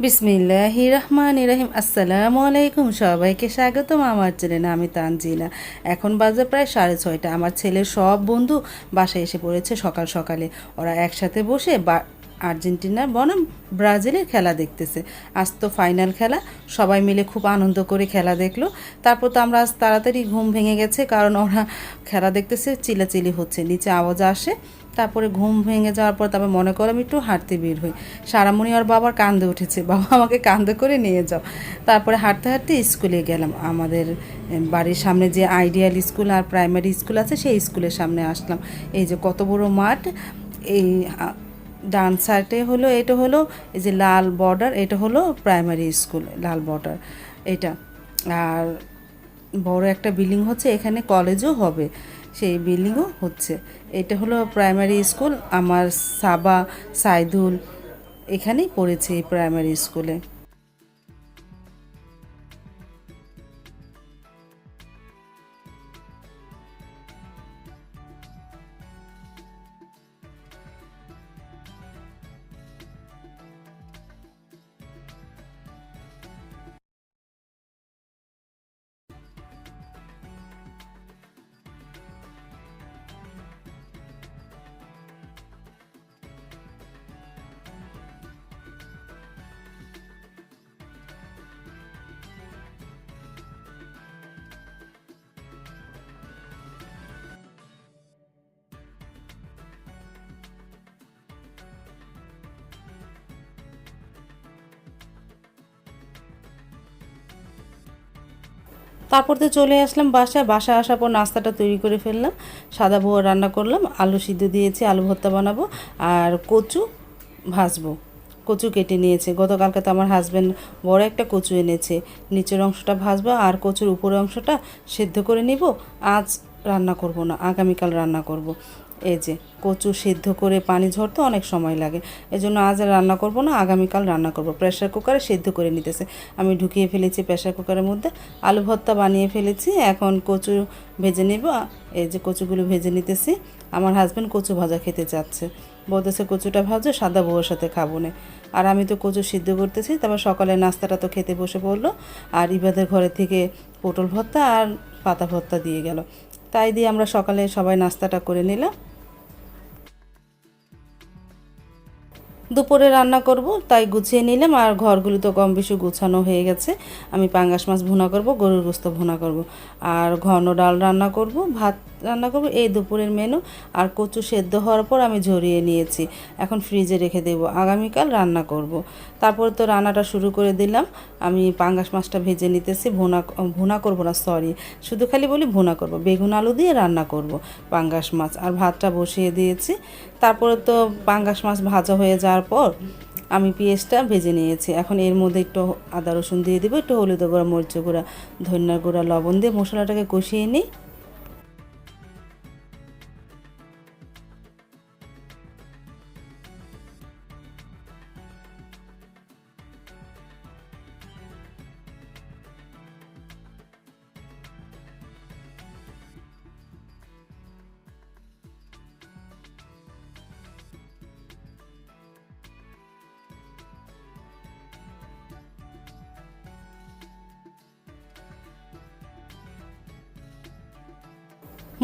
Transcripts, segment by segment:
বিসমিল্লাহির রহমানির রহিম। আসসালামু আলাইকুম, সবাইকে স্বাগতম আমার চ্যানেলে। আমি তানজিলা। এখন বাজে প্রায় 6:30। আমার ছেলের সব বন্ধু বাসায় এসে পড়েছে সকাল সকালে। ওরা একসাথে বসে আর্জেন্টিনা বনাম ব্রাজিলের খেলা দেখতেছে। আজ তো ফাইনাল খেলা, সবাই মিলে খুব আনন্দ করে খেলা দেখলো। তারপর তো আমরা আজ তাড়াতাড়ি ঘুম ভেঙে গেছে, কারণ ওরা খেলা দেখতেছে, চিল্লাচিল্লি হচ্ছে, নিচে আওয়াজ আসে। তারপরে ঘুম ভেঙে যাওয়ার পর তারপর মনে করলাম একটু হাঁটতে বের হই। সারামণি আর বাবার কান্দে উঠেছে, বাবা আমাকে কান্দে করে নিয়ে যাও। তারপরে হাঁটতে হাঁটতে স্কুলে গেলাম। আমাদের বাড়ির সামনে যে আইডিয়াল স্কুল আর প্রাইমারি স্কুল আছে, সেই স্কুলের সামনে আসলাম। এই যে কত বড় মাঠ! এই ডান সাইডে হলো, এটা হলো এই যে লাল বর্ডার, এটা হলো প্রাইমারি স্কুল, লাল বর্ডার এটা। আর বড় একটা বিল্ডিং হচ্ছে, এখানে কলেজও হবে, সেই বিল্ডিংও হচ্ছে। এটা হলো প্রাইমারি স্কুল। আমার সাবা, সাইদুল এখানেই পড়েছে এই প্রাইমারি স্কুলে। তারপর তো চলে আসলাম বাসায়। বাসায় আসার পর নাস্তাটা তৈরি করে ফেললাম। সাদা পোহা রান্না করলাম, আলু সিদ্ধ দিয়েছি, আলু ভর্তা বানাবো, আর কচু ভাজবো। কচু কেটে নিয়েছে, গতকালকে তো আমার হাজব্যান্ড বড় একটা কচু এনেছে। নিচের অংশটা ভাজবো আর কচুর উপরের অংশটা সেদ্ধ করে নিব। আজ রান্না করব না, আগামীকাল রান্না করব। এই যে কচু সেদ্ধ করে পানি ঝরতে অনেক সময় লাগে, এজন্য আজ আর রান্না করব না, আগামীকাল রান্না করব। প্রেসার কুকারে সেদ্ধ করে নিতেছে, আমি ঢুকিয়ে ফেলেছি প্রেসার কুকারের মধ্যে। আলু ভর্তা বানিয়ে ফেলেছি, এখন কচু ভেজে নেব। এই যে কচুগুলো ভেজে নিতেছি। আমার হাজব্যান্ড কচু ভাজা খেতে চাচ্ছে, বলতেছে কচুটা ভাজো, সাদা বউয়ের সাথে খাবো না। আর আমি তো কচু সিদ্ধ করতেছি। তারপর সকালে নাস্তাটা তো খেতে বসে পড়লো। আর ইবাদের ঘরে থেকে পটল ভর্তা আর পাতা ভর্তা দিয়ে গেল, তাই দিয়ে আমরা সকালে সবাই নাস্তাটা করে নিলাম। দুপুরে রান্না করব, তাই গুছিয়ে নিলাম। আর ঘরগুলো তো কম বেশি গুছানো হয়ে গেছে। আমি পাঙ্গাস মাছ ভুনা করব, গরুর গোস্ত ভুনা করব, আর ঘন ডাল রান্না করব, ভাত রান্না করব, এই দুপুরের মেনু। আর কচু সেদ্ধ হওয়ার পর আমি ঝরিয়ে নিয়েছি, এখন ফ্রিজে রেখে দেব, আগামীকাল রান্না করব। তারপর তো রান্নাটা শুরু করে দিলাম। আমি পাঙ্গাস মাছটা ভেজে নিতেছি। ভুনা ভুনা করব না, সরি, শুধু খালি বলি ভুনা করব, বেগুন আলু দিয়ে রান্না করব পাঙ্গাস মাছ। আর ভাতটা বসিয়ে দিয়েছি। তারপরে তো পাঙ্গাস মাছ ভাজা হয়ে যাওয়ার পর আমি পেঁয়াজটা ভেজে নিয়েছি। এখন এর মধ্যে একটু আদা রসুন দিয়ে দিব, একটু হলুদ গুঁড়া, মরিচ গুঁড়া, ধনিয়া গুঁড়া, লবণ দিয়ে মশলাটাকে কষিয়ে নিই।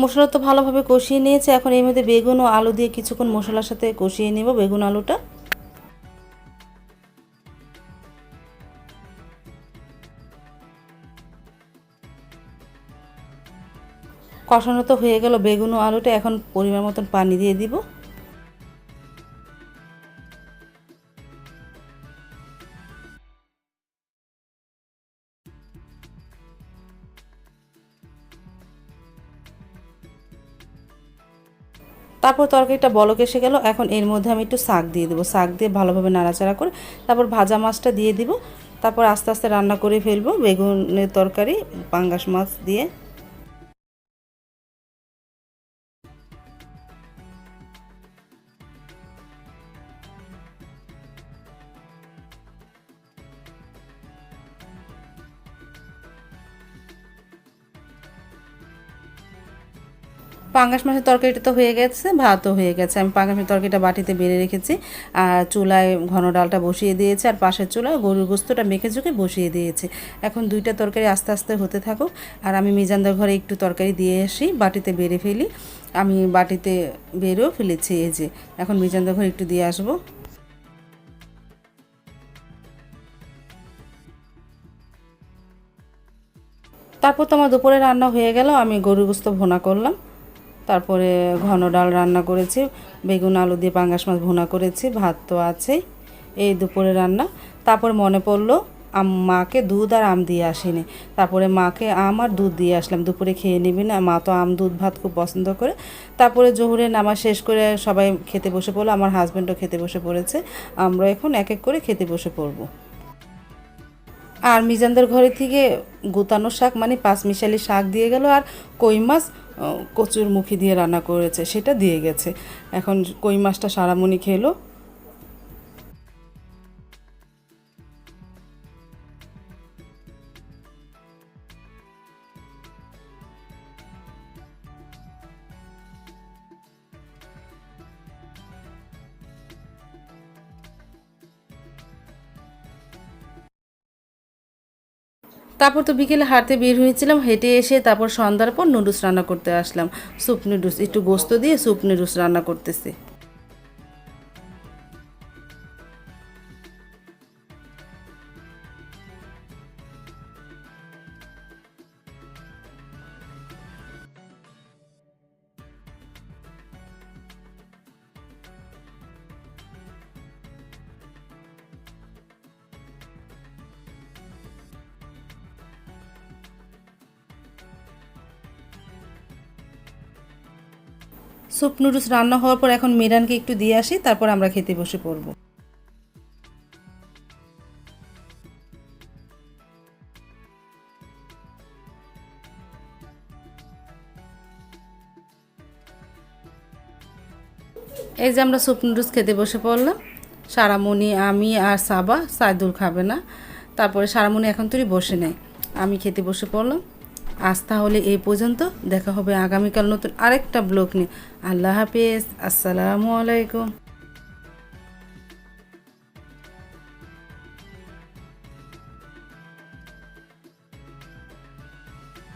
মশলা তো ভালোভাবে কষিয়ে নিয়েছে, এখন এর মধ্যে বেগুন ও আলু দিয়ে কিছুক্ষণ মশলার সাথে কষিয়ে নেব, বেগুন আলুটা। কষানো তো হয়ে গেল বেগুন ও আলুটা, এখন পরিমাণ মতন পানি দিয়ে দিব। তারপর তরকারিটা বলক এসে গেল, এখন এর মধ্যে আমি একটু শাক দিয়ে দেবো, শাক দিয়ে ভালোভাবে নাড়াচাড়া করে তারপর ভাজা মাছটা দিয়ে দিব। তারপর আস্তে আস্তে রান্না করে ফেলবো বেগুনের তরকারি পাঙ্গাস মাছ দিয়ে। পাঙ্গাস মাছের তরকারিটা তো হয়ে গেছে, ভাতও হয়ে গেছে। আমি পাঙ্গাস মাছের তরকারিটা বাটিতে বেড়ে রেখেছি, আর চুলায় ঘন ডালটা বসিয়ে দিয়েছি, আর পাশের চুলায় গরুর গোস্তটা মেখে ঝুঁকে বসিয়ে দিয়েছি। এখন দুইটা তরকারি আস্তে আস্তে হতে থাকুক, আর আমি মিজানদার ঘরে একটু তরকারি দিয়ে আসি, বাটিতে বেড়ে ফেলি। আমি বাটিতে বেড়েও ফেলেছি, এই যে এখন মিজানদার ঘরে একটু দিয়ে আসবো। তারপর তো আমার দুপুরে রান্না হয়ে গেল, আমি গরুর গোস্ত ভুনা করলাম, তারপরে ঘন ডাল রান্না করেছি, বেগুন আলু দিয়ে পাঙ্গাস মাছ ভুনা করেছি, ভাত তো আছেই। এই দুপুরে রান্না। তারপর মনে পড়লো মাকে দুধ আর আম দিয়ে আসিনি, তারপরে মাকে আম আর দুধ দিয়ে আসলাম, দুপুরে খেয়ে নিবি না, মা তো আম দুধ ভাত খুব পছন্দ করে। তারপরে জোহরে নামাজ শেষ করে সবাই খেতে বসে পড়লো, আমার হাজব্যান্ডও খেতে বসে পড়েছে, আমরা এখন এক এক করে খেতে বসে পড়বো। আর মিজানদের ঘরে থেকে গুতানো শাক মানে পাঁচমিশালি শাক দিয়ে গেল, আর কই মাছ কচুর মুখি দিয়ে রান্না করেছে, সেটা দিয়ে গেছে। এখন কই মাছটা সারামণি খেলো। তারপর তো বিকেলে হাঁটতে বের হয়েছিলাম, হেঁটে এসে তারপর সন্ধ্যার পর নুডলস রান্না করতে আসলাম। স্যুপ নুডলস, একটু গোস্ত দিয়ে স্যুপ নুডলস রান্না করতেছি। স্যুপ নুডলস রান্না হওয়ার পর এখন মিরানকে একটু দিয়ে আসি, তারপর আমরা খেতে বসে পড়বো। এই যে আমরা স্যুপ নুডলস খেতে বসে পড়লাম, সারামণি, আমি আর সাবা, সাইদুল খাবে না। তারপরে সারামণি এখন তুই বসে নেয়, আমি খেতে বসে পড়লাম। আজ তাহলে এই পর্যন্ত, দেখা হবে আগামীকাল নতুন আরেকটা ব্লগ নিয়ে। আল্লাহ হাফেজ, আসসালামু আলাইকুম।